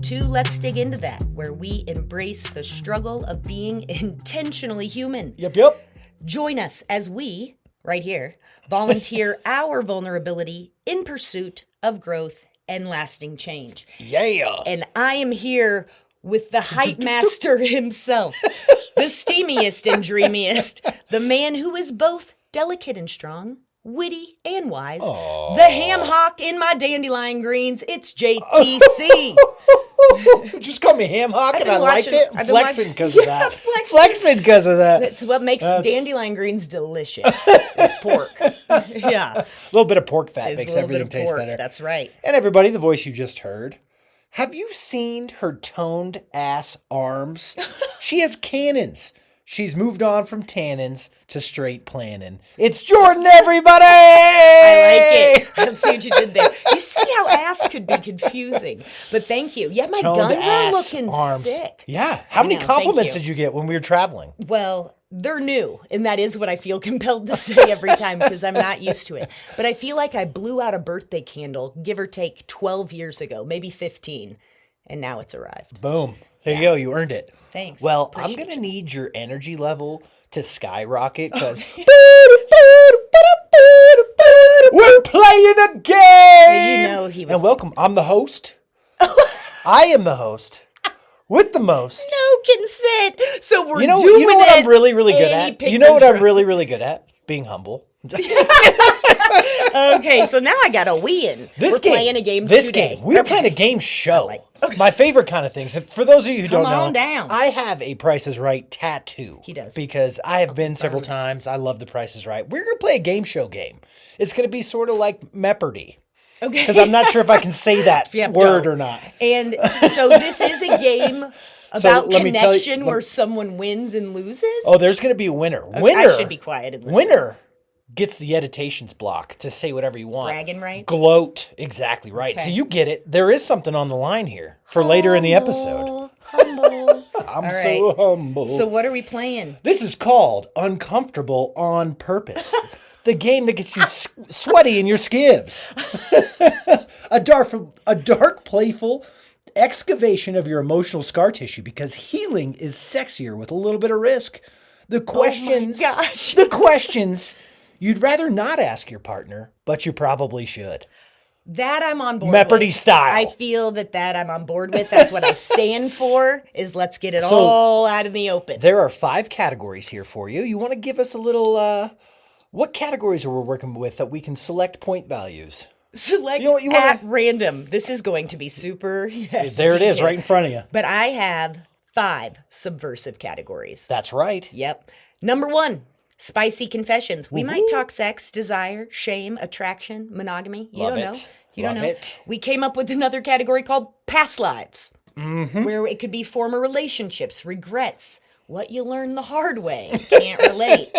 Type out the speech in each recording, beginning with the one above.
to Let's Dig Into That, where we embrace the struggle of being intentionally human. Yep. Join us as we, right here, volunteer our vulnerability in pursuit of growth and lasting change. Yeah. And I am here with the hype master himself, the steamiest and dreamiest, the man who is both delicate and strong, witty and wise, the ham hock in my dandelion greens. It's JTC. Just call me ham hock, and I liked it. I'm flexing because of that. Flexing because of that. That's what makes dandelion greens delicious. Is pork. Yeah. A little bit of pork fat makes everything taste better. That's right. And everybody, the voice you just heard. Have you seen her toned ass arms? She has cannons. She's moved on from tannins to straight planning. It's Jordan, everybody! I like it. Let's see what you did there. You see how ass could be confusing. But thank you. Yeah, my Toned guns are looking arms. sick. Yeah. How many compliments did you get when we were traveling? Well, they're new, and that is what I feel compelled to say every time because I'm not used to it. But I feel like I blew out a birthday candle, give or take 12 years ago, maybe 15, and now it's arrived. Boom. There you go. You earned it. Thanks. Well, I'm going to need your energy level to skyrocket because we're playing a game. You know he was. And welcome. I'm the host. I am the host with the most. No consent. So we're doing you know what it. I'm really, really good at? You know what I'm really, really good at? Being humble. Okay, so now I got a win. We're playing a game today. We are playing a game show. My favorite kind of things. For those of you who don't know, Come on down. I have a Price is Right tattoo. He does. Because I have been several times. I love the Price is Right. We're going to play a game show game. It's going to be sort of like Meopardy. Okay. Because I'm not sure if I can say that word or not. And so this is a game about connection where someone wins and loses? Oh, there's going to be a winner. Okay, Winner. I should be quiet and listen. Winner gets the editations block to say whatever you want. Bragging rights? Gloat. Exactly right. Okay. So you get it. There is something on the line here for later in the episode. Humble. I'm so humble. So what are we playing? This is called Uncomfortable on Purpose. The game that gets you sweaty in your skivs. a dark, playful excavation of your emotional scar tissue because healing is sexier with a little bit of risk. The questions, oh my gosh. the questions you'd rather not ask your partner, but you probably should. That I'm on board Meopardy with. style. I feel that I'm on board with. That's what I stand for, is let's get it all out in the open. There are 5 categories here for you. You want to give us a little, what categories are we working with that we can select point values? Select you at random. This is going to be super, There it is, right in front of you. But I have 5 subversive categories. That's right. Yep. Number 1. Spicy confessions. We might talk sex, desire, shame, attraction, monogamy. You don't know. You don't know. We came up with another category called past lives, where it could be former relationships, regrets, what you learned the hard way. Can't relate.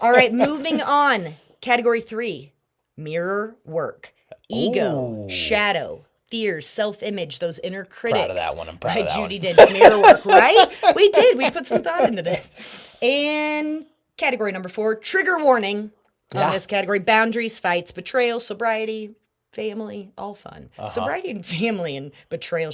All right, moving on. Category 3, mirror work, ego, shadow, fears, self-image, those inner critics. Proud of that one. I'm proud of that Judy one. did mirror work, right? We did. We put some thought into this. And category number 4, trigger warning on this category. Boundaries, fights, betrayal, sobriety, family, all fun. Sobriety and family and betrayal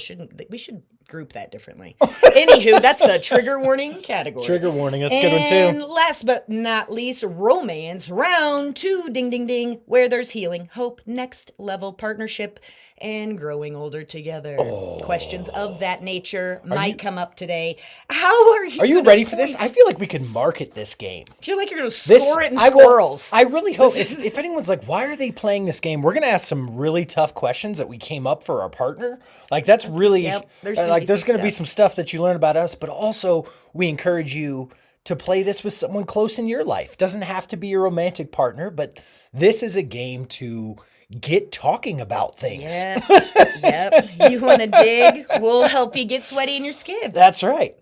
we should group that differently. Anywho, that's the trigger warning category. Trigger warning, that's a good one too. And last but not least, romance, round 2, ding, ding, ding, where there's healing, hope, next level partnership, and growing older together. Questions of that nature might come up today. How are you? Are you ready for this? I feel like we could market this game. I feel like you're going to score it in squirrels. I really hope, if anyone's like, why are they playing this game? We're going to ask some really tough questions that we came up for our partner. Like, that's really, there's going to be some stuff that you learn about us, but also we encourage you to play this with someone close in your life. Doesn't have to be your romantic partner, but this is a game to get talking about things. Yep. You want to dig? We'll help you get sweaty in your skivs. That's right.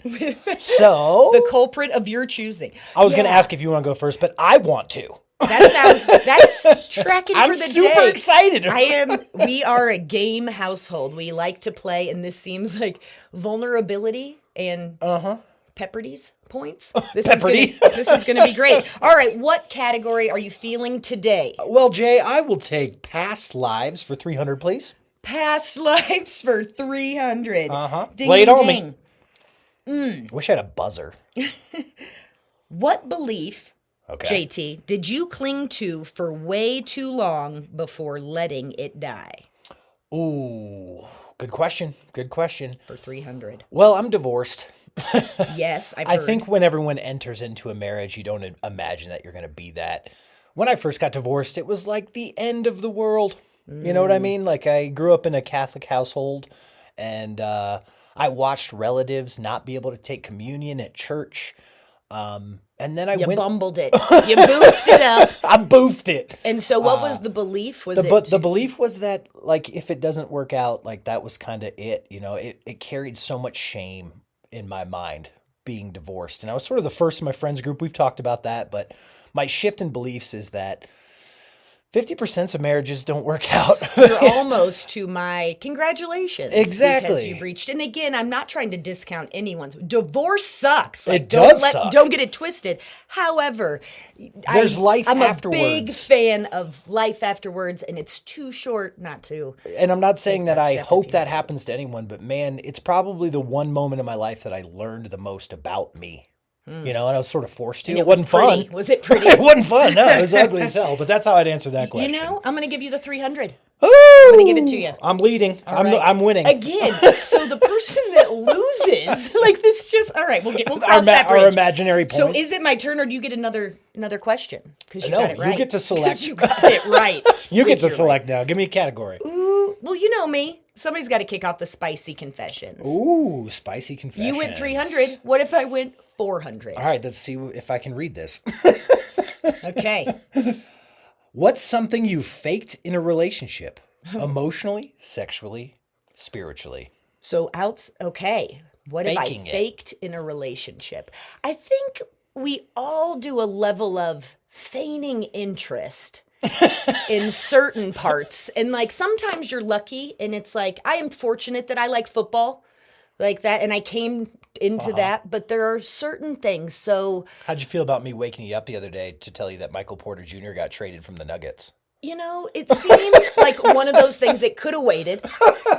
So the culprit of your choosing. I was going to ask if you want to go first, but I want to. That's tracking for the day. I'm super excited. We are a game household. We like to play, and this seems like vulnerability and Pepperdy's points. This is going to be great. All right, what category are you feeling today? Well, Jay, I will take past lives for 300, please. Past lives for 300. Ding, Lay it ding, on ding. me. Wish I had a buzzer. What belief, Okay. JT, did you cling to for way too long before letting it die? Ooh, good question. Good question. For 300. Well, I'm divorced. Yes, I've I heard. think when everyone enters into a marriage, you don't imagine that you're going to be that. When I first got divorced, it was like the end of the world. You know what I mean? Like I grew up in a Catholic household and I watched relatives not be able to take communion at church. And then You bumbled it. You boofed it up. I boofed it. And so what was the belief? The belief was that like if it doesn't work out, like that was kind of it. You know, it carried so much shame in my mind being divorced. And I was sort of the first in my friends group. We've talked about that, but my shift in beliefs is that 50% of marriages don't work out. You're almost to my congratulations. Exactly. Because you've reached, and again, I'm not trying to discount anyone's. Divorce sucks. Like, It does suck. Don't get it twisted. However, There's life I'm afterwards. a big fan of life afterwards, and it's too short not to. And I'm not saying that I step hope if that happens to anyone, but man, it's probably the one moment in my life that I learned the most about me. You know, and I was sort of forced to. And It wasn't pretty. fun. Was it pretty? It wasn't fun. No, it was ugly as hell. But that's how I'd answer that question. You know, I'm going to give you the 300. Ooh, I'm going to give it to you. I'm leading. Right. I'm winning. Again, so the person that loses, like this just, all right, we'll cross that bridge. Our imaginary points. So is it my turn or do you get another question? Because you No, got it right. you get to select. 'Cause you got it right. You get to You're select now. Give me a category. right. Ooh, well, you know me. Somebody's got to kick off the spicy confessions. Ooh, spicy confessions. You went 300. What if I went 400? All right, let's see if I can read this. Okay. What's something you faked in a relationship? Emotionally, sexually, spiritually. So okay. What have I Faking it. faked in a relationship? I think we all do a level of feigning interest in certain parts. And like sometimes you're lucky and it's like I am fortunate that I like football like that and I came into that, but there are certain things. So How'd you feel about me waking you up the other day to tell you that Michael Porter Jr. got traded from the Nuggets? you know, it seemed like one of those things that could have waited.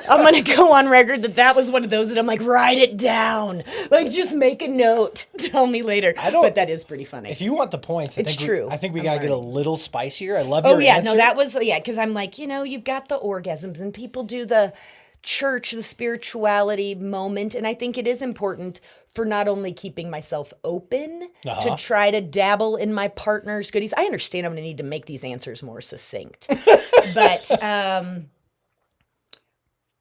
I'm going to go on record that was one of those that I'm like, write it down. Like, just make a note. Tell me later. But that is pretty funny. If you want the points, It's true. I think we got to get a little spicier. I love your yeah. answer. No, that was, because I'm like, you've got the orgasms and people do the church, the spirituality moment. And I think it is important for not only keeping myself open to try to dabble in my partner's goodies. I understand I'm going to need to make these answers more succinct. But I'm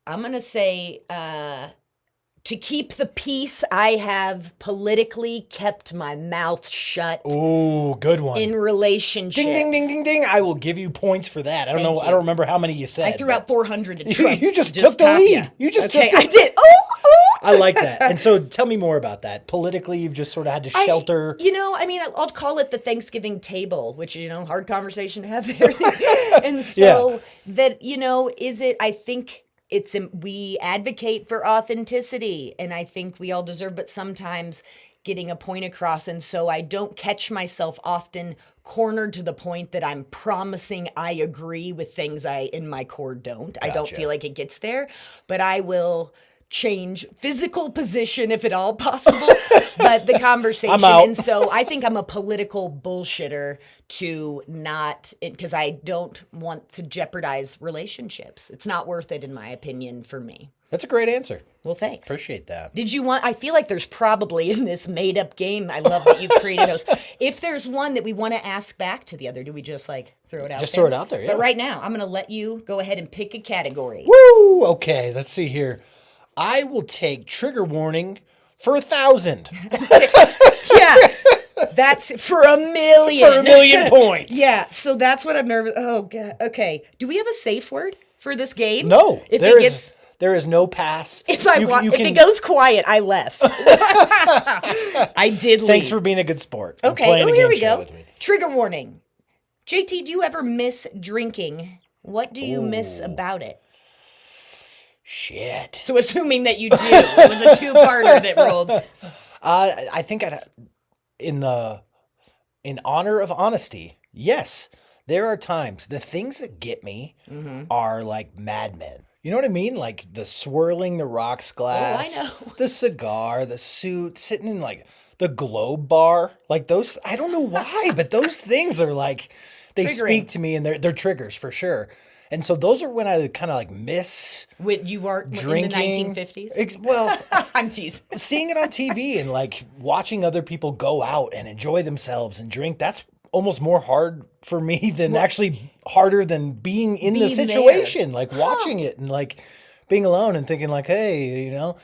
going to say to keep the peace, I have politically kept my mouth shut. Ooh, good one. In relationships. Ding, ding, ding, ding, ding. I will give you points for that. I don't know. you. I don't remember how many you said. I threw out 400 and You just took the lead. You just took the I did. Oh. I like that. And so tell me more about that. Politically, you've just sort of had to shelter. I'll call it the Thanksgiving table, which, hard conversation to have there. And so I think we advocate for authenticity, and I think we all deserve, but sometimes getting a point across. And so I don't catch myself often cornered to the point that I'm promising I agree with things I in my core don't. Gotcha. I don't feel like it gets there, but I will change physical position if at all possible, but the conversation. I'm out. And so I think I'm a political bullshitter to not, because I don't want to jeopardize relationships. It's not worth it, in my opinion, for me. That's a great answer. Well, thanks. Appreciate that. I feel like there's probably in this made up game, I love that you've created those. If there's one that we want to ask back to the other, do we just throw it out there? Just throw it out there, yeah. But right now, I'm going to let you go ahead and pick a category. Woo! Okay, let's see here. I will take trigger warning for 1,000. Yeah. That's for 1,000,000. For 1,000,000 points. Yeah, so that's what I'm nervous. Oh, God. Okay. Do we have a safe word for this game? No. If there is no pass. If it goes quiet, I left. I did leave. Thanks for being a good sport. Okay. Here we go. Trigger warning. JT, do you ever miss drinking? What do you miss about it? Shit. So assuming that you do, it was a two-parter that rolled. I think in honor of honesty, yes, there are times the things that get me are like Mad Men. You know what I mean? Like the swirling the rocks glass, Oh, I know. the cigar, the suit, sitting in like the Globe bar. Like those, I don't know why, but those things are like, they speak to me and they're triggers for sure. And so those are when I kind of like miss when you are drinking. In the 1950s? Well, I'm teasing. Seeing it on TV and like watching other people go out and enjoy themselves and drink, that's almost more hard for me than actually harder than being in the situation, like watching it and like being alone and thinking like, hey, you know.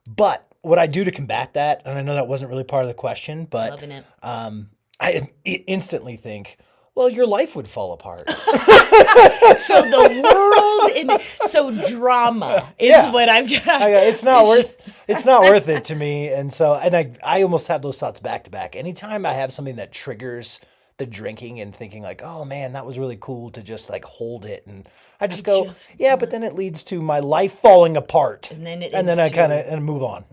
But what I do to combat that, and I know that wasn't really part of the question, but loving it. I instantly think, well, your life would fall apart. So the world, so drama is what I've got. It's not worth it to me. And so, I almost have those thoughts back to back. Anytime I have something that triggers the drinking and thinking like, oh man, that was really cool to just like hold it. And I just go, but then it leads to my life falling apart. And then I kind of move on.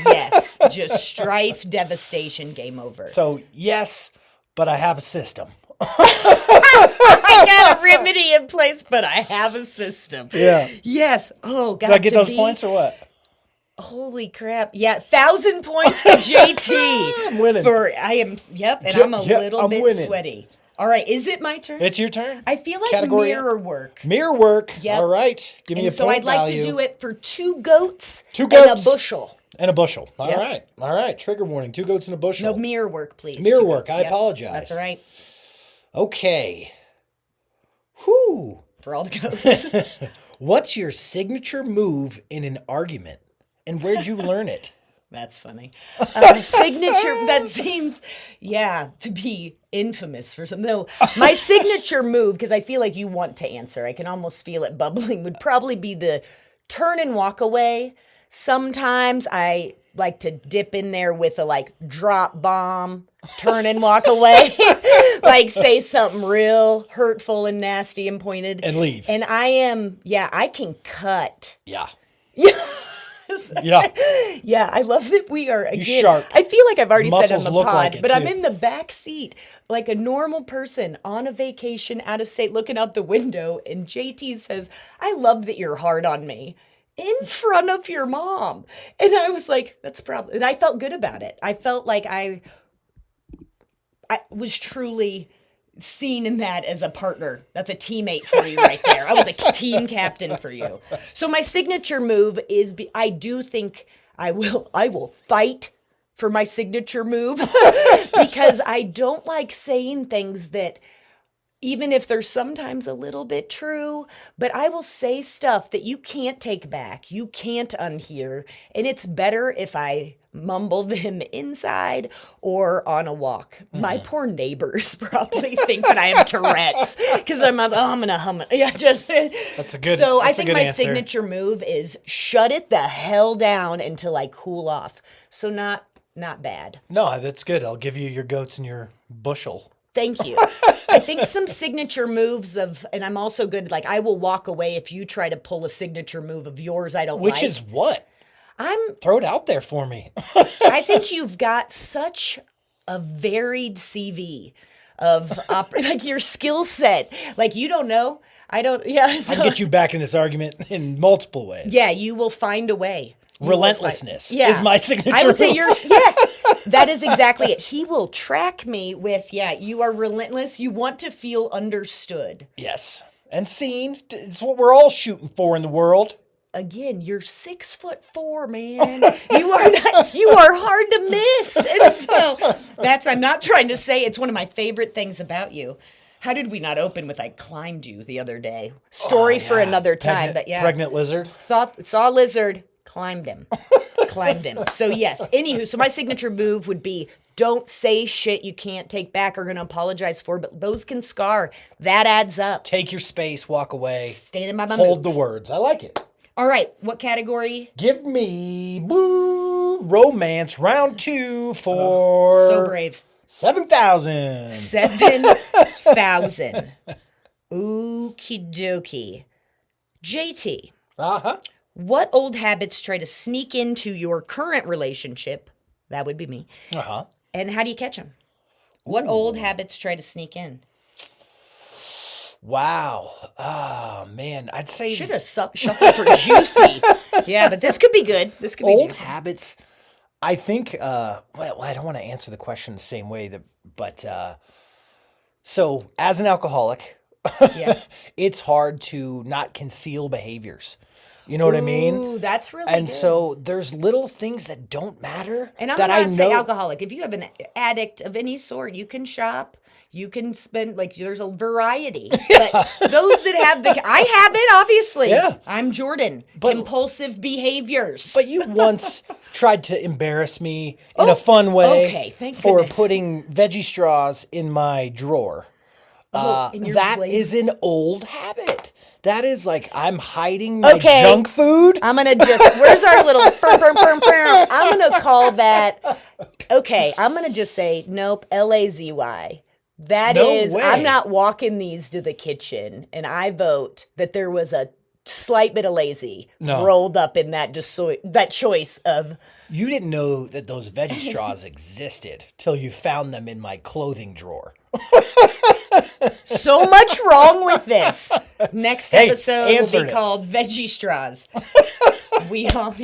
Yes. Just strife, devastation, game over. So yes, but I have a system. I got a remedy in place, but I have a system. Yeah. Yes. Oh, God. Did I get those points or what? Holy crap. Yeah. 1,000 points to JT. I'm winning. I'm a little bit sweaty. All right. Is it my turn? It's your turn. I feel like mirror work. Mirror work. Yep. All right. Give me a point value. So I'd like to do it for 2 goats. 2 goats. And a bushel. And a bushel. All right. Trigger warning. 2 goats and a bushel. No, mirror work, please. Mirror work. I apologize. That's all right. Okay. Whew. For all the goats. What's your signature move in an argument? And where'd you learn it? That's funny. Signature, that seems, to be infamous for something. No, my signature move, because I feel like you want to answer, I can almost feel it bubbling, would probably be the turn and walk away. Sometimes I like to dip in there with a like drop bomb, turn and walk away, like say something real hurtful and nasty and pointed. And leave. And I can cut. Yeah. Yeah, I love that we are, again, sharp. I feel like I've already said on the pod, like but I'm in the back seat like a normal person on a vacation out of state looking out the window, and JT says, I love that you're hard on me in front of your mom. And I was like, that's probably, and I felt good about it. I felt like I was truly seen in that as a partner. That's a teammate for you right there. I was a team captain for you. So my signature move is, I do think I will fight for my signature move because I don't like saying things that, even if they're sometimes a little bit true, but I will say stuff that you can't take back, you can't unhear, and it's better if I mumble them inside or on a walk. My poor neighbors probably think that I have Tourette's because I'm gonna hum it. Yeah, just that's a good. So that's I think my signature move is shut it the hell down until I cool off. So not bad. No, that's good. I'll give you your goats and your bushel. Thank you. I think some signature moves and I'm also good, like I will walk away if you try to pull a signature move of yours I don't like. Which is what? Throw it out there for me. I think you've got such a varied CV of like your skill set. Like you don't know. I don't. Yeah. So, I can get you back in this argument in multiple ways. Yeah, you will find a way. Relentlessness is my signature. I would say yours. Yes, that is exactly it. He will track me with, you are relentless. You want to feel understood. Yes. And seen. It's what we're all shooting for in the world. Again, you're 6'4", man. You are hard to miss. And so I'm not trying to say, it's one of my favorite things about you. How did we not open with I climbed you the other day? Story for another time, but yeah. Pregnant lizard. Saw a lizard, climbed him. So yes, anywho, so my signature move would be don't say shit you can't take back or going to apologize for, but those can scar. That adds up. Take your space, walk away. Stand by my Hold move. the words. I like it. All right, what category? Give me romance round 2 for so brave. 7,000. 7,000. Okie dokie. JT. What old habits try to sneak into your current relationship? That would be me. And how do you catch them? What old habits try to sneak in? Wow. Oh, man. I'd say should have shuffled for juicy. Yeah, but this could be good. This could be old juicy. habits. I think, well, I don't want to answer the question the same way, but so as an alcoholic, Yeah. it's hard to not conceal behaviors. You know what I mean? Ooh, that's really And good. so there's little things that don't matter. And I'm that not I know. say alcoholic. If you have an addict of any sort, you can shop. You can spend, like, there's a variety. But those that have I have it, obviously. Yeah. I'm Jordan. Compulsive behaviors. But you once tried to embarrass me in a fun way okay, thank for goodness. putting veggie straws in my drawer. That is an old habit. That is like I'm hiding my junk food. I'm going to just, where's our little, I'm going to call that, okay, I'm going to just say, nope, Lazy. That No is, way. I'm not walking these to the kitchen, and I vote that there was a slight bit of lazy rolled up in that that choice of. You didn't know that those veggie straws existed till you found them in my clothing drawer. So much wrong with this. Next episode will be answered it. called Veggie Straws. We all,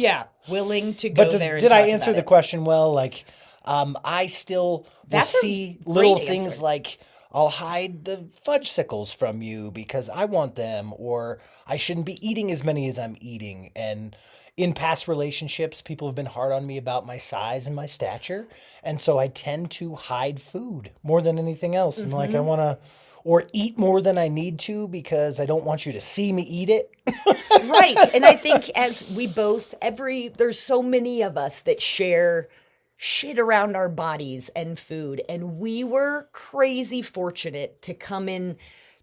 willing to go But there. And did I talk answer about the it. question well? Like, I still will That's a see little great things answer. like I'll hide the fudgesicles from you because I want them, or I shouldn't be eating as many as I'm eating. And in past relationships, people have been hard on me about my size and my stature. And so I tend to hide food more than anything else. And like, I want to, or eat more than I need to because I don't want you to see me eat it. Right. And I think as we both, there's so many of us that share shit around our bodies and food. And we were crazy fortunate to come in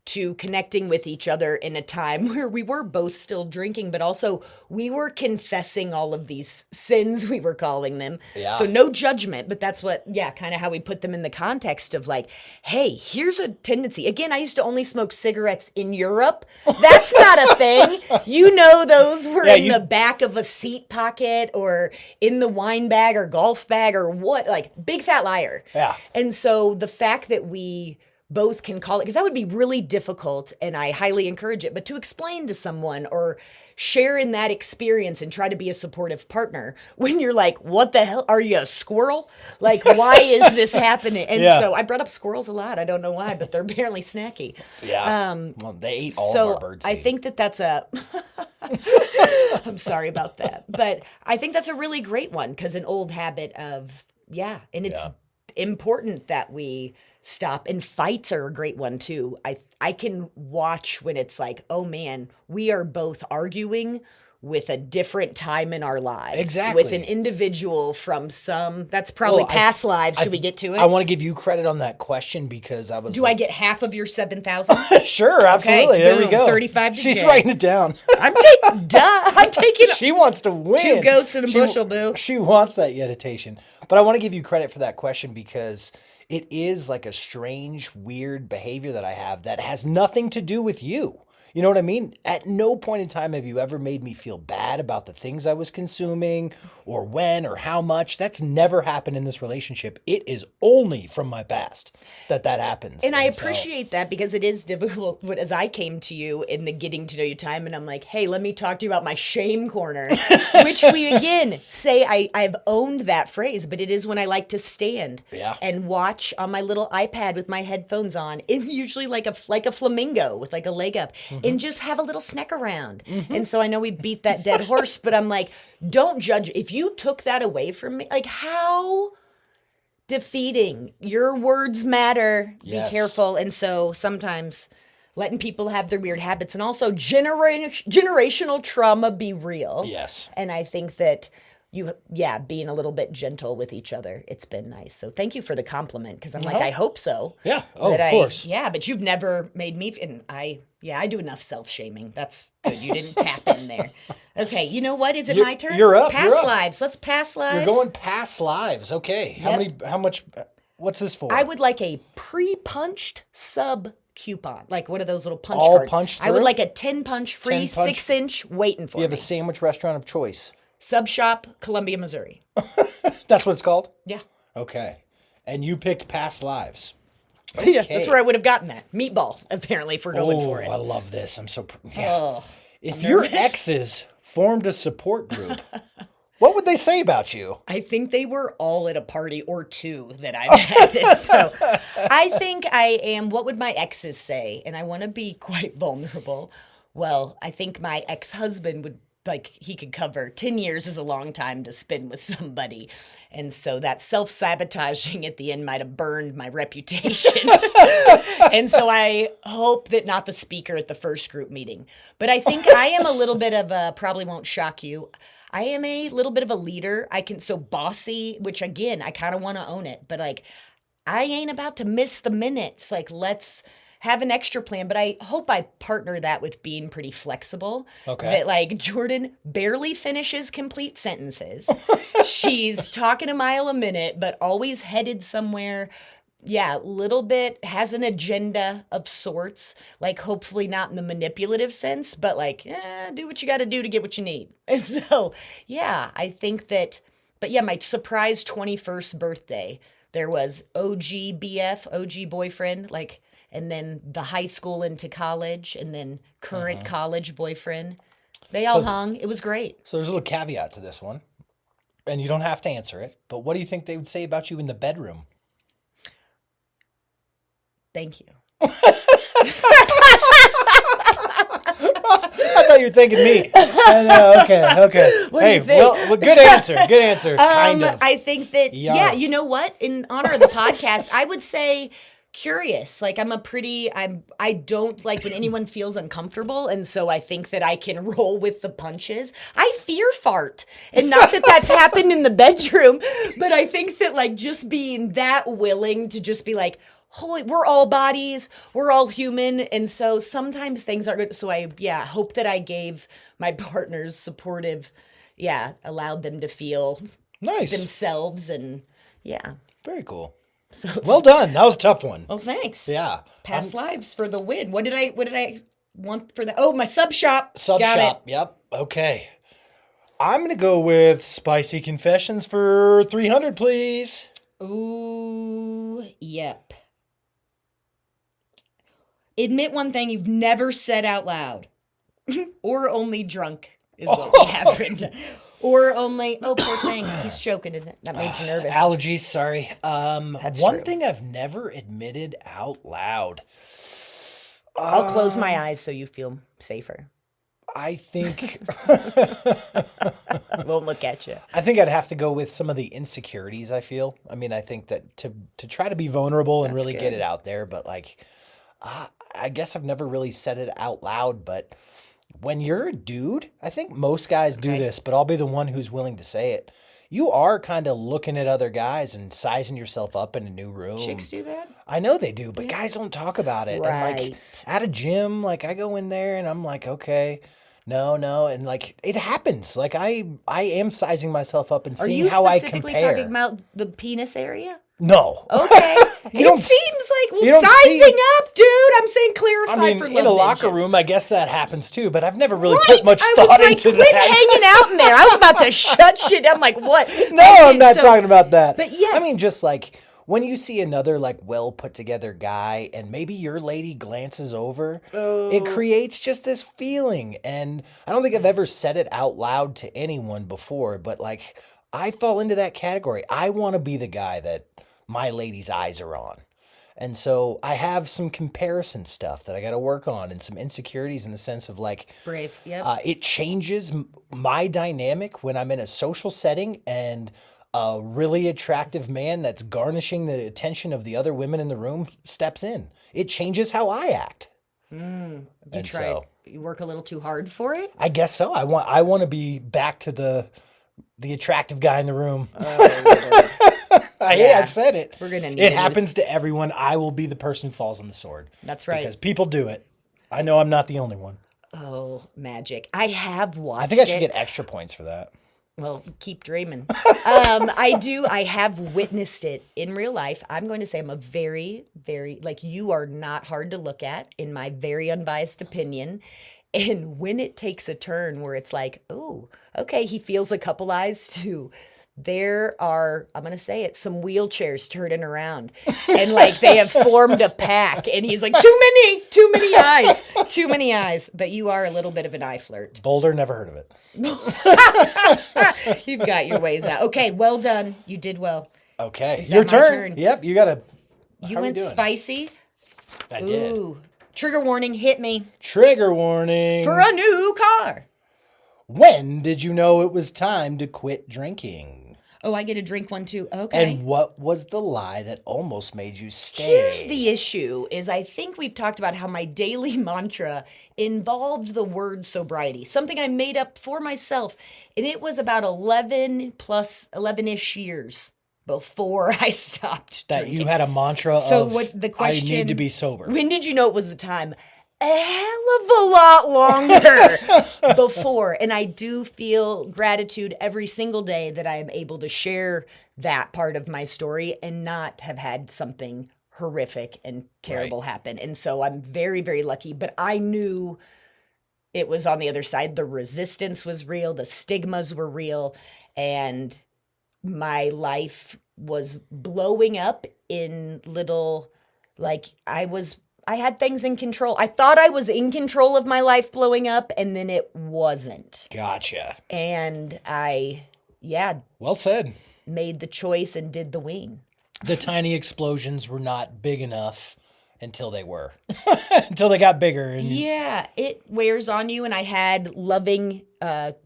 to connecting with each other in a time where we were both still drinking, but also we were confessing all of these sins, we were calling them. Yeah. So no judgment, but that's what, kind of how we put them in the context of like, hey, here's a tendency. Again, I used to only smoke cigarettes in Europe. That's not a thing. You know, those were in the back of a seat pocket or in the wine bag or golf bag or what, like big fat liar. Yeah. And so the fact that we both can call it, because that would be really difficult, and I highly encourage it, but to explain to someone or share in that experience and try to be a supportive partner when you're like, what the hell, are you a squirrel? Like, why is this happening? And so I brought up squirrels a lot. I don't know why, but they're apparently snacky. Yeah. Well, they ate all of our birds. I think that's I'm sorry about that, but I think that's a really great one because an old habit of, and it's important that we stop. And fights are a great one too. I can watch when it's like, oh man, we are both arguing with a different time in our lives. Exactly. With an individual from that's probably past lives. Should we get to it? I want to give you credit on that question because I was Do I get half of your 7,000? Sure, absolutely. There we boom, go. 35 to She's Jay. writing it down. I'm taking She wants to win. 2 goats and a bushel, boo. She wants that meditation. But I want to give you credit for that question because it is like a strange, weird behavior that I have that has nothing to do with you. You know what I mean? At no point in time have you ever made me feel bad about the things I was consuming or when or how much. That's never happened in this relationship. It is only from my past that happens. And I appreciate that because it is difficult as I came to you in the getting to know you time and I'm like, hey, let me talk to you about my shame corner, which we again say I've owned that phrase, but it is when I like to stand and watch on my little iPad with my headphones on, and usually like a flamingo with like a leg up. And just have a little snack around. And so I know we beat that dead horse, but I'm like, don't judge. If you took that away from me, like how defeating. Your words matter. Yes. Be careful. And so sometimes letting people have their weird habits and also generational trauma be real. Yes. And I think that being a little bit gentle with each other. It's been nice. So thank you for the compliment because I'm like, I hope so. Yeah. Oh, of course. Yeah, but you've never made me, and I do enough self-shaming. That's good. You didn't tap in there. Okay, you know what? Is it my turn? You're up. Past lives. Let's pass lives. You're going past lives. Okay. How much, what's this for? I would like a pre-punched sub coupon, like one of those little punch all cards. Punched through? I would like a 10 punch free 6-inch waiting for me. You have a sandwich restaurant of choice. Sub Shop, Columbia, Missouri. That's what it's called? Yeah. Okay. And you picked past lives. Okay. Yeah, that's where I would have gotten that. Meatball, apparently, for going for it. I love this. I'm so... If I'm your nervous. exes formed a support group, what would they say about you? I think they were all at a party or two that I've had. So I think I am, what would my exes say? And I want to be quite vulnerable. Well, I think my ex-husband would, like, he could cover 10 years is a long time to spend with somebody. And so that self-sabotaging at the end might have burned my reputation. And so I hope that not the speaker at the first group meeting. But I think I am a little bit of a, probably won't shock you, I am a little bit of a leader. So bossy, which again, I kind of want to own it. But like, I ain't about to miss the minutes. Like, let's have an extra plan, but I hope I partner that with being pretty flexible. Okay. That like Jordan barely finishes complete sentences. She's talking a mile a minute, but always headed somewhere. Yeah, little bit has an agenda of sorts, like hopefully not in the manipulative sense, but like, do what you got to do to get what you need. And so, yeah, I think that, but yeah, my surprise 21st birthday, there was OG BF, OG boyfriend, like, and then the high school into college, and then current college boyfriend. They all hung. It was great. So there's a little caveat to this one, and you don't have to answer it, but what do you think they would say about you in the bedroom? Thank you. I thought you were thinking me. Okay. What do you think? Well, good answer. Good answer. Kind of. I think that, yeah, you know what? In honor of the podcast, I would say curious. Like I don't like when anyone feels uncomfortable. And so I think that I can roll with the punches. I fear fart. And not that that's happened in the bedroom, but I think that like just being that willing to just be like, holy, we're all bodies, we're all human. And so sometimes things are good. So I hope that I gave my partners supportive, allowed them to feel nice themselves. And very cool. So well done. That was a tough one. Well, thanks. Yeah. Past lives for the win. What did I want for that? Oh, my sub shop. Sub shop. Yep. Okay. I'm going to go with spicy confessions for 300, please. Ooh, yep. Admit one thing you've never said out loud. Or only drunk is what we have written down. Or only, oh, poor thing. He's choking, isn't it? That made you nervous. Allergies, sorry. That's one true. thing I've never admitted out loud. I'll close my eyes so you feel safer. I think... Won't look at you. I think I'd have to go with some of the insecurities I feel. I mean, I think that to try to be vulnerable and really get it out there, but like, I guess I've never really said it out loud, but... When you're a dude, I think most guys do this, but I'll be the one who's willing to say it. You are kind of looking at other guys and sizing yourself up in a new room. Chicks do that? I know they do, but guys don't talk about it. Right. And like at a gym, like I go in there and I'm like, okay, no. And like it happens. Like I am sizing myself up and seeing how I compare. Are you specifically talking about the penis area? No. Okay. It seems like, sizing up, dude. I'm saying clarify for in a locker room, I guess that happens too, but I've never really put much thought into quit that. Hanging out in there. I was about to shut shit. I'm like, what? No, I'm not talking about that. But yes. I mean, just like when you see another like well put together guy and maybe your lady glances over, it creates just this feeling. And I don't think I've ever said it out loud to anyone before, but like I fall into that category. I want to be the guy that my lady's eyes are on. And so I have some comparison stuff that I got to work on and some insecurities in the sense of like, brave. Yep. It changes my dynamic when I'm in a social setting and a really attractive man that's garnishing the attention of the other women in the room steps in. It changes how I act. You work a little too hard for it? I guess so. I want to be back to the attractive guy in the room. I said it. We're gonna need it happens to everyone. I will be the person who falls on the sword. That's right. Because people do it. I know I'm not the only one. Oh, magic. I have watched I think I should get extra points for that. Well, keep dreaming. I have witnessed it in real life. I'm going to say I'm a very, very, like, you are not hard to look at, in my very unbiased opinion. And when it takes a turn where it's like, oh, okay, he feels a couple eyes to there are, I'm going to say it, some wheelchairs turning around. And like they have formed a pack. And he's like, too many eyes. But you are a little bit of an eye flirt. Boulder, never heard of it. You've got your ways out. Okay, well done. You did well. Okay, your turn. Yep, you got to. You went spicy. I did. Ooh. Trigger warning, hit me. Trigger warning. For a new car. When did you know it was time to quit drinking? Oh, I get to drink one too. Okay. And what was the lie that almost made you stay? Here's the issue, is I think we've talked about how my daily mantra involved the word sobriety, something I made up for myself. And it was about 11-ish years before I stopped drinking. That you had a mantra of, what the question, I need to be sober. When did you know it was the time? A hell of a lot longer before. And I do feel gratitude every single day that I am able to share that part of my story and not have had something horrific and terrible happen. And so I'm very, very lucky. But I knew it was on the other side. The resistance was real. The stigmas were real. And my life was blowing up in little, like I had things in control. I thought I was in control of my life blowing up, and then it wasn't. Gotcha. And well said. Made the choice and did the wean. The tiny explosions were not big enough until they were. Until they got bigger. And yeah, it wears on you, and I had loving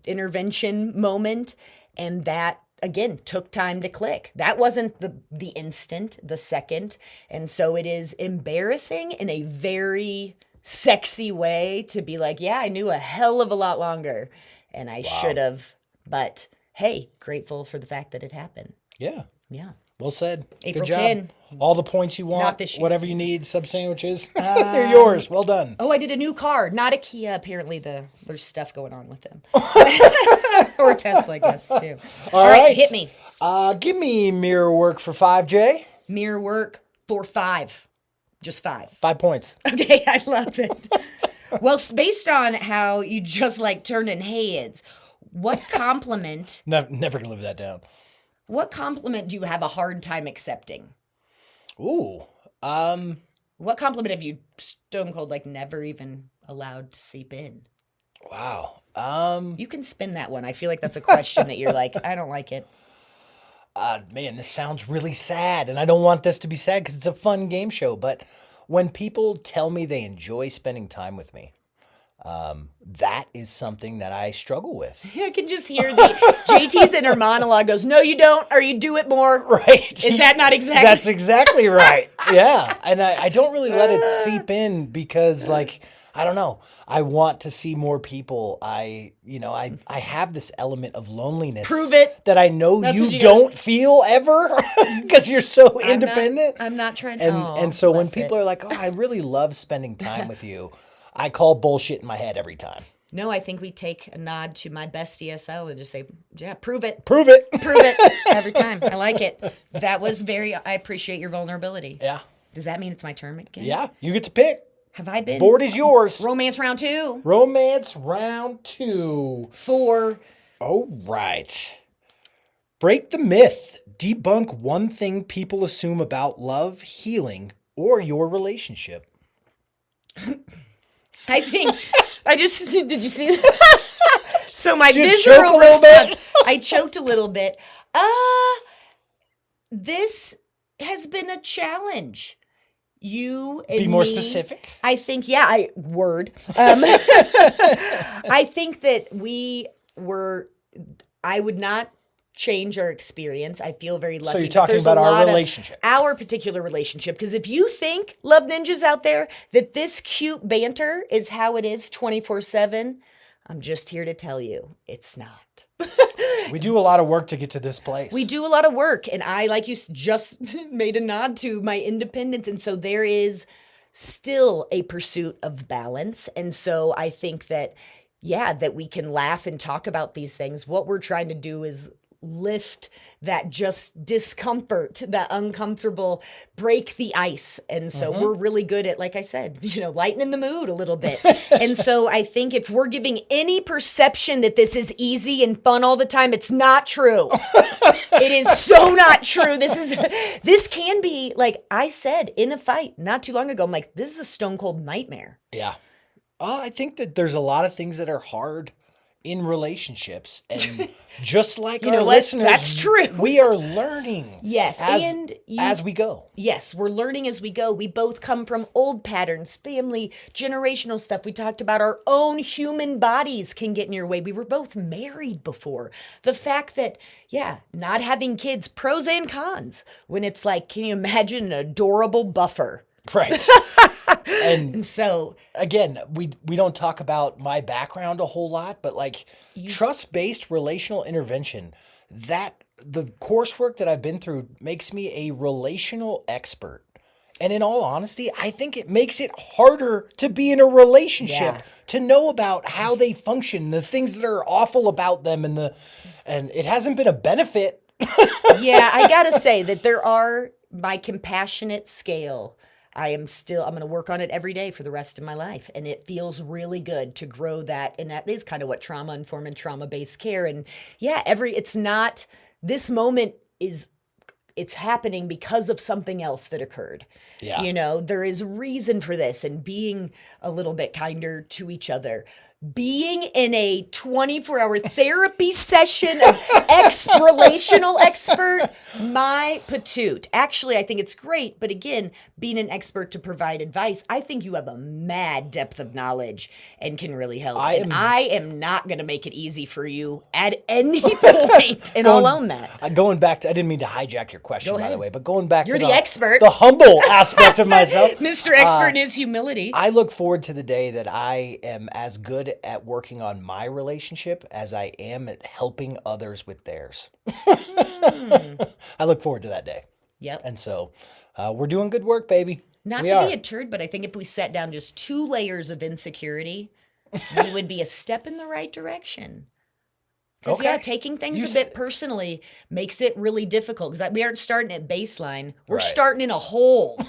intervention moment, and that again, took time to click. That wasn't the instant, the second. And so it is embarrassing in a very sexy way to be like, yeah, I knew a hell of a lot longer and I should have. But hey, grateful for the fact that it happened. Yeah. Yeah. Well said. April Good job. 10. All the points you want, Not this year. Whatever you need, sub sandwiches, they're yours. Well done. Oh, I did a new car, not a Kia. Apparently, there's stuff going on with them, or Tesla, I guess too. All right, hit me. Give me mirror work for 5J. Mirror work for 5, just 5. 5 points. Okay, I love it. Well, based on how you just like turning heads, what compliment? Never gonna live that down. What compliment do you have a hard time accepting? Ooh. What compliment have you stone cold like never even allowed to seep in? Wow. You can spin that one. I feel like that's a question that you're like, I don't like it. Man, this sounds really sad, and I don't want this to be sad because it's a fun game show, but when people tell me they enjoy spending time with me, that is something that I struggle with. I can just hear JT's inner monologue goes, no, you don't, or you do it more. Right. Is that not exactly? That's exactly right. Yeah. And I don't really let it seep in because like, I don't know. I want to see more people. I have this element of loneliness. Prove it. That I know you don't feel ever because you're so independent. I'm not trying. And so when people are like, oh, I really love spending time with you, I call bullshit in my head every time. No, I think we take a nod to my best ESL and just say, yeah, prove it. Prove it. Prove it every time. I like it. That was I appreciate your vulnerability. Yeah. Does that mean it's my turn again? Yeah. You get to pick. Have I been? Board is yours. Romance round 2. Romance round 2. 4. All right. Break the myth. Debunk one thing people assume about love, healing, or your relationship. I think did you see that? So my Just visceral response, I choked a little bit. This has been a challenge. You and Be more me, specific. I think, I think that I would not change our experience. I feel very lucky. So you're talking about our relationship. Our particular relationship. Because if you think, love ninjas out there, that this cute banter is how it is 24/7, I'm just here to tell you, it's not. We do a lot of work to get to this place. We do a lot of work. And I, like you just made a nod to my independence. And so there is still a pursuit of balance. And so I think that, that we can laugh and talk about these things. What we're trying to do is lift that just discomfort, that uncomfortable, break the ice. And so we're really good at, like I said, lightening the mood a little bit. And so I think if we're giving any perception that this is easy and fun all the time, it's not true. It is so not true. This can be, like I said in a fight not too long ago, I'm like, this is a stone cold nightmare. Yeah. I think that there's a lot of things that are hard in relationships, and just like our listeners, that's true. We are learning. Yes, as we go. Yes, we're learning as we go. We both come from old patterns, family, generational stuff. We talked about our own human bodies can get in your way. We were both married before. The fact that, not having kids, pros and cons. When it's like, can you imagine an adorable buffer? Right. And so, again, we don't talk about my background a whole lot, but like trust-based relational intervention, that the coursework that I've been through makes me a relational expert. And in all honesty, I think it makes it harder to be in a relationship, to know about how they function, the things that are awful about them, and it hasn't been a benefit. I gotta say that there are my compassionate scale. I'm going to work on it every day for the rest of my life. And it feels really good to grow that. And that is kind of what trauma-informed and trauma-based care. And it's not, this moment it's happening because of something else that occurred. Yeah. There is reason for this, and being a little bit kinder to each other. Being in a 24-hour therapy session of relational expert, my patoot. Actually, I think it's great. But again, being an expert to provide advice, I think you have a mad depth of knowledge and can really help. I am not going to make it easy for you at any point, and I'll own that. Going back to, I didn't mean to hijack your question, by the way, but going back You're to the expert. The humble aspect of myself. Mr. Expert in his humility. I look forward to the day that I am as good at working on my relationship as I am at helping others with theirs. I look forward to that day. Yep. And so we're doing good work, baby. Not to be a turd, but I think if we set down just 2 layers of insecurity, we would be a step in the right direction. Because, taking things a bit personally makes it really difficult. Because we aren't starting at baseline. We're starting in a hole.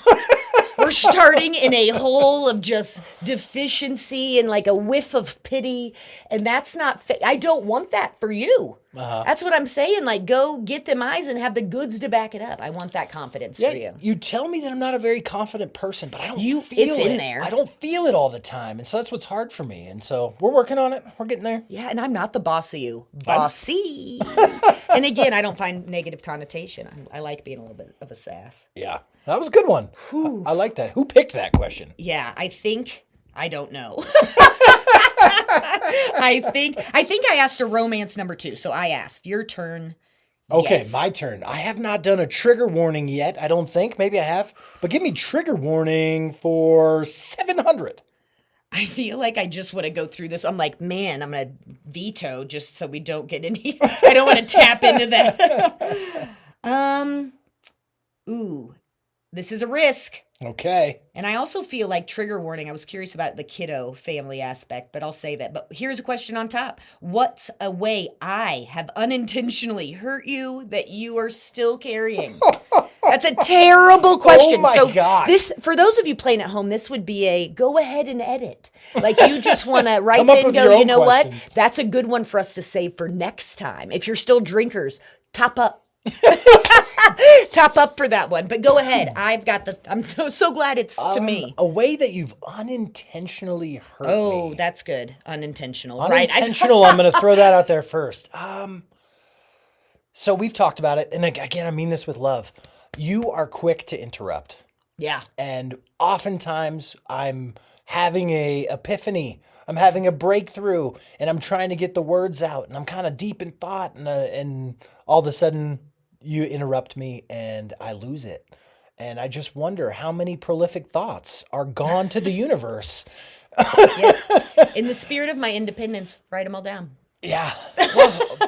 We're starting in a hole of just deficiency and like a whiff of pity. And that's not, I don't want that for you. That's what I'm saying. Like, go get them eyes and have the goods to back it up. I want that confidence for you. You tell me that I'm not a very confident person, but I don't feel it's it. in there. I don't feel it all the time. And so that's what's hard for me. And so we're working on it. We're getting there. Yeah, and I'm not the boss of you. Bossy. And again, I don't find negative connotation. I like being a little bit of a sass. Yeah. That was a good one. I like that. Who picked that question? Yeah, I don't know. I think I asked a romance number 2. So I asked. Your turn. Okay, yes. My turn. I have not done a trigger warning yet, I don't think. Maybe I have. But give me trigger warning for 700. I feel like I just want to go through this. I'm like, man, I'm going to veto just so we don't get any. I don't want to tap into that. This is a risk. Okay. And I also feel like trigger warning. I was curious about the kiddo family aspect, but I'll save it. But here's a question on top. What's a way I have unintentionally hurt you that you are still carrying? That's a terrible question. Oh my gosh. This, for those of you playing at home, this would be a go ahead and edit. Like, you just want to right then go, you know questions. What? That's a good one for us to save for next time. If you're still drinkers, top up. Top up for that one, but go ahead. I'm so glad it's to me. A way that you've unintentionally hurt me. Oh, that's good. Unintentional. Unintentional. I'm going to throw that out there first. So we've talked about it, and again, I mean this with love. You are quick to interrupt. Yeah. And oftentimes I'm having a epiphany. I'm having a breakthrough, and I'm trying to get the words out, and I'm kind of deep in thought, and all of a sudden you interrupt me and I lose it. And I just wonder how many prolific thoughts are gone to the universe. Yeah. In the spirit of my independence, write them all down. Yeah. Well,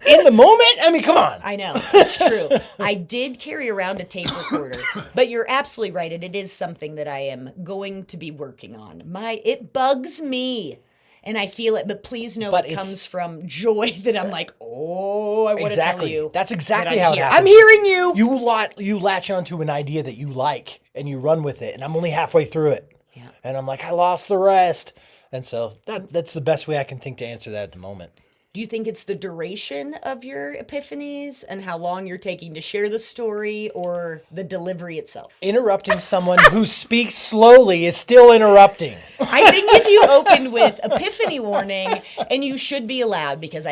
in the moment? I mean, come on. I know. It's true. I did carry around a tape recorder, but you're absolutely right. It is something that I am going to be working on. It bugs me. And I feel it, but please know it comes from joy that I'm like, I want to tell you. That's exactly how it happens. I'm hearing you. You latch onto an idea that you like, and you run with it, and I'm only halfway through it. Yeah. And I'm like, I lost the rest. And so that's the best way I can think to answer that at the moment. Do you think it's the duration of your epiphanies and how long you're taking to share the story, or the delivery itself? Interrupting someone who speaks slowly is still interrupting. I think if you opened with epiphany warning, and you should be allowed, because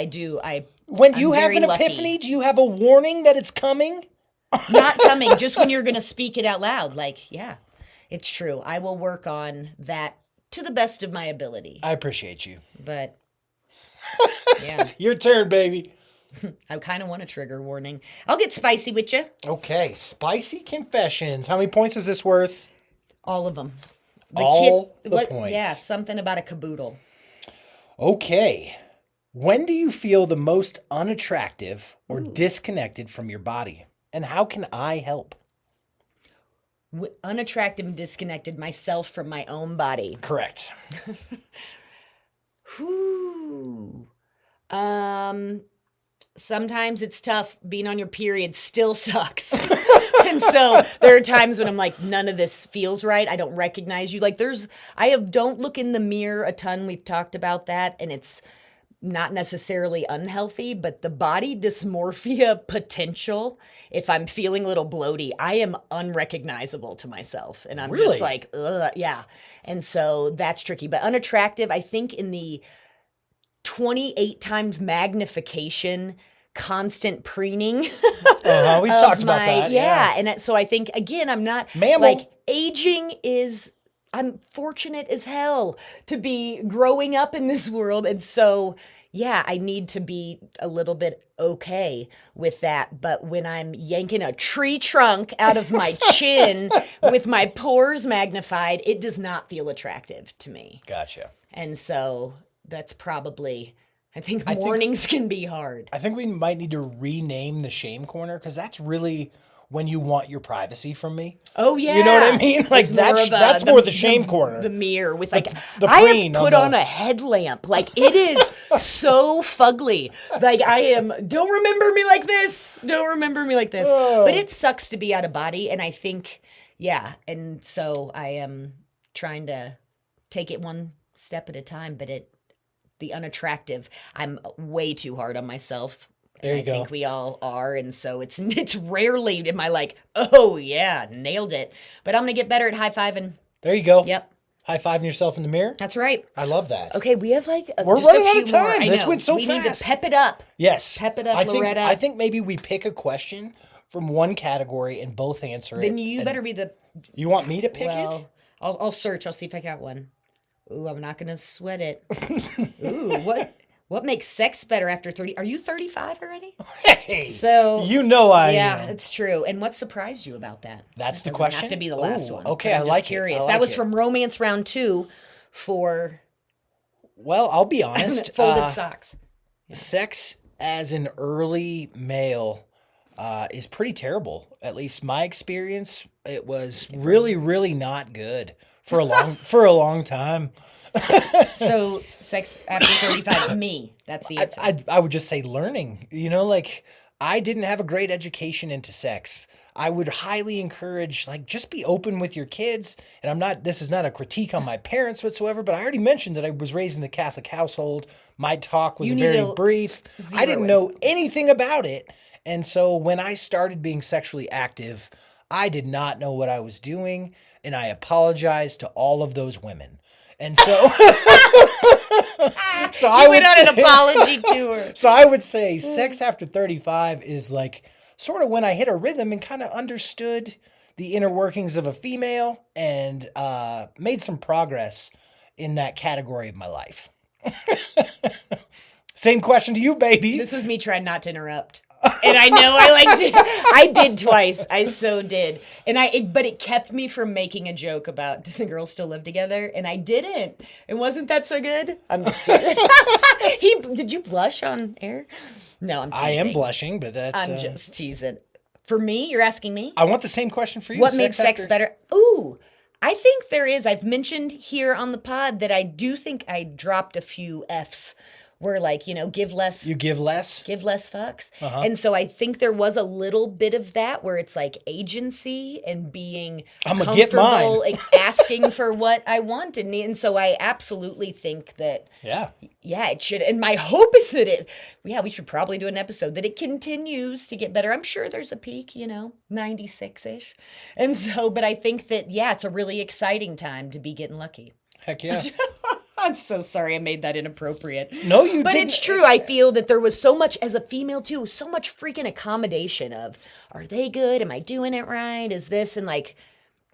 when you have an epiphany, do you have a warning that it's coming? Not coming, just when you're going to speak it out loud. Like, yeah, it's true. I will work on that to the best of my ability. I appreciate you. But, yeah. Your turn, baby. I kind of want a trigger warning. I'll get spicy with you. Okay, spicy confessions. How many points is this worth? All of them. All the points. Yeah, something about a caboodle. Okay. When do you feel the most unattractive or disconnected from your body? And how can I help? Unattractive and disconnected myself from my own body. Correct. Whew. Sometimes it's tough. Being on your period still sucks. And so there are times when I'm like, none of this feels right. I don't recognize you. Like don't look in the mirror a ton. We've talked about that. And it's not necessarily unhealthy, but the body dysmorphia potential, if I'm feeling a little bloaty, I am unrecognizable to myself. And I'm just like, ugh, yeah. And so that's tricky. But unattractive, I think in the 28 times magnification, constant preening. We've talked about that. Yeah. And so I think, again, I'm not like aging is... I'm fortunate as hell to be growing up in this world. And so, yeah, I need to be a little bit okay with that. But when I'm yanking a tree trunk out of my chin with my pores magnified, it does not feel attractive to me. Gotcha. And so that's probably... I think mornings can be hard. I think we might need to rename the shame corner, because that's really... when you want your privacy from me. Oh, yeah. You know what I mean? Like, that's more the shame corner. The mirror with like I have put on a headlamp. Like, it is so fugly. Like, I am, don't remember me like this. Don't remember me like this. But it sucks to be out of body. And I think, yeah. And so I am trying to take it one step at a time. But the unattractive, I'm way too hard on myself. There you go. I think we all are, and so it's rarely am I like, oh yeah, nailed it. But I'm gonna get better at high-fiving. There you go. Yep. High-fiving yourself in the mirror. That's right. I love that. Okay, we have like we're just running a few out of time. More. This went so fast. We need to pep it up. Yes. Pep it up, Loretta. I think maybe we pick a question from one category and both answer it. Then you better be the... You want me to pick it? I'll search. I'll see if I got one. Ooh, I'm not gonna sweat it. Ooh, what makes sex better after 30? Are you 35 already? Hey, so you know I am. Yeah, it's true. And what surprised you about that? That's the question. Have to be the last one. Okay, I like curious. it. That was from Romance Round 2 for... Well, I'll be honest. Folded socks. Yeah. Sex as an early male is pretty terrible. At least my experience, it was really, really not good for a long time. So sex after 35, me. That's the answer. I would just say learning. You know, like, I didn't have a great education into sex. I would highly encourage, like, just be open with your kids. And this is not a critique on my parents whatsoever, but I already mentioned that I was raised in a Catholic household. My talk was very brief. I didn't know anything about it. And so when I started being sexually active, I did not know what I was doing. And I apologize to all of those women. And so, I went on an apology tour. So I would say sex after 35 is like sort of when I hit a rhythm and kind of understood the inner workings of a female and made some progress in that category of my life. Same question to you, baby. This was me trying not to interrupt. And I know I did twice. I so did. But it kept me from making a joke about, do the girls still live together? And I didn't. And wasn't that so good? I'm just kidding. Did you blush on air? No, I'm teasing. I am blushing, but that's... I'm just teasing. For me? You're asking me? I want the same question for you. What makes sex better? Ooh, I think there is. I've mentioned here on the pod that I do think I dropped a few Fs We're like, give less. You give less? Give less fucks. And so I think there was a little bit of that where it's like agency and being comfortable asking for what I want and need. And so I absolutely think that, it should. And my hope is that we should probably do an episode that it continues to get better. I'm sure there's a peak, 96-ish. And so, but I think that, it's a really exciting time to be getting lucky. Heck yeah. I'm so sorry I made that inappropriate. No, you didn't. But it's true. I feel that there was so much, as a female too, so much freaking accommodation of, are they good? Am I doing it right? Is this? And like,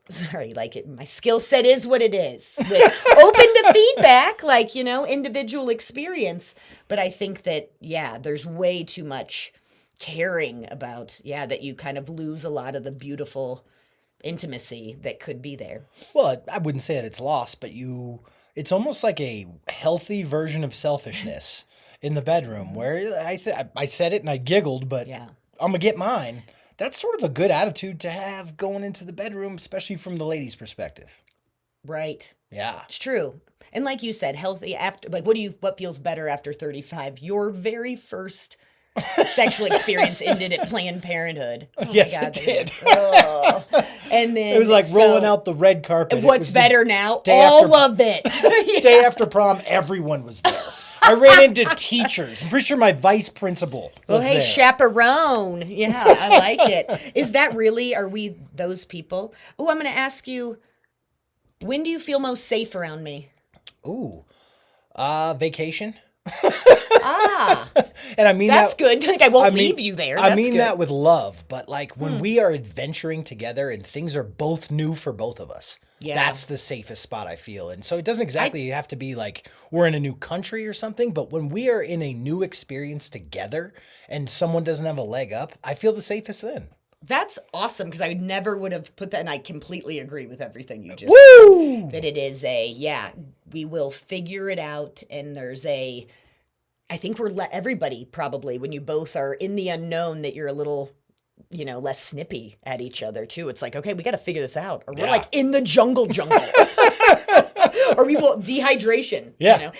sorry, like my skill set is what it is. Open to feedback, like, individual experience. But I think that, there's way too much caring about, that you kind of lose a lot of the beautiful intimacy that could be there. Well, I wouldn't say that it's lost, but it's almost like a healthy version of selfishness in the bedroom where I said it and I giggled, but I'm going to get mine. That's sort of a good attitude to have going into the bedroom, especially from the lady's perspective. Right. Yeah. It's true. And like you said, healthy after, like, what feels better after 35? Your very first sexual experience ended at Planned Parenthood. Oh yes, it did. And then it was like rolling out the red carpet. What's better now? All of it. Day after prom, everyone was there. I ran into teachers. I'm pretty sure my vice principal was there. Chaperone. Yeah, I like it. Is that really, are we those people? Oh, I'm going to ask you, when do you feel most safe around me? Ooh, vacation. And I mean that's good. Like I won't leave you there. I mean that with love, but like when we are adventuring together and things are both new for both of us, that's the safest spot I feel. And so it doesn't exactly have to be like we're in a new country or something, but when we are in a new experience together and someone doesn't have a leg up, I feel the safest then. That's awesome because I never would have put that, and I completely agree with everything you just said. That it is we will figure it out, and there's I think everybody probably, when you both are in the unknown, that you're a little, less snippy at each other too. It's like, okay, we got to figure this out, or we're like in the jungle. Or people, dehydration.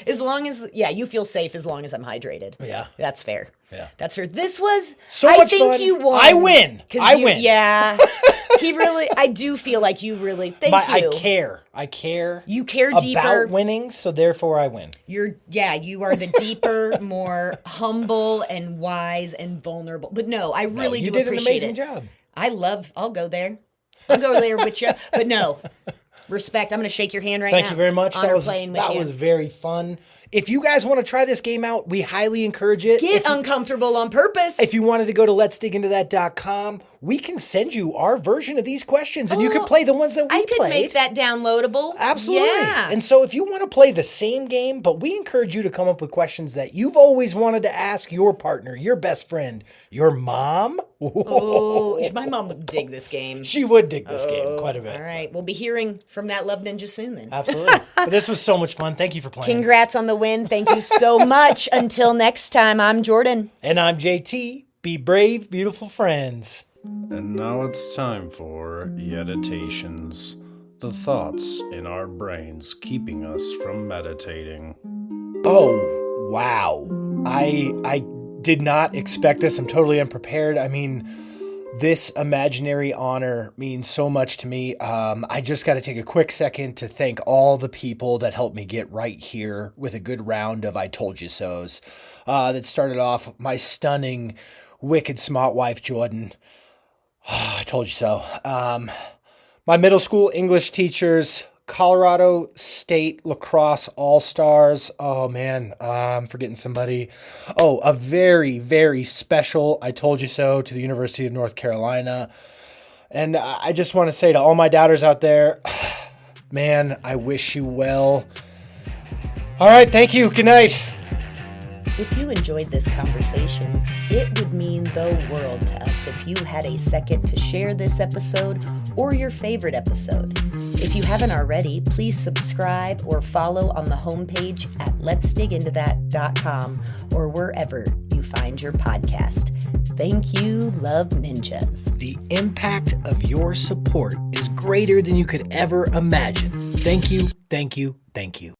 As long as, you feel safe as long as I'm hydrated. Yeah. That's fair. Yeah. That's fair. This was, I think you won. I win. Yeah. I do feel like you really, thank you. I care. You care deeper. About winning, so therefore I win. You are the deeper, more humble and wise and vulnerable. But no, I really do appreciate it. You did an amazing job. I'll go there. I'll go there with you. But no. Respect. I'm going to shake your hand right now. Thank you very much. That was very fun. If you guys want to try this game out, we highly encourage it. Get uncomfortable on purpose. If you wanted to go to letsdigintothat.com, we can send you our version of these questions and you can play the ones that we played. I could make that downloadable. Absolutely. Yeah. And so if you want to play the same game, but we encourage you to come up with questions that you've always wanted to ask your partner, your best friend, your mom. Oh, my mom would dig this game. She would dig this game quite a bit. All right. We'll be hearing from that Love Ninja soon then. Absolutely. But this was so much fun. Thank you for playing. Congrats on the win. Thank you so much. Until next time, I'm Jordan. And I'm JT. Be brave, beautiful friends. And now it's time for Yeditations, the thoughts in our brains keeping us from meditating. Oh, wow. I did not expect this. I'm totally unprepared. I mean, this imaginary honor means so much to me. I just got to take a quick second to thank all the people that helped me get right here with a good round of I told you so's. That started off my stunning, wicked smart wife, Jordan. I told you so. My middle school English teachers, Colorado State Lacrosse All-Stars. Oh, man, I'm forgetting somebody. Oh, a very, very special I told you so to the University of North Carolina. And I just want to say to all my doubters out there, man, I wish you well. All right, thank you. Good night. If you enjoyed this conversation, it would mean the world to us if you had a second to share this episode or your favorite episode. If you haven't already, please subscribe or follow on the homepage at letsdigintothat.com or wherever you find your podcast. Thank you, Love Ninjas. The impact of your support is greater than you could ever imagine. Thank you, thank you, thank you.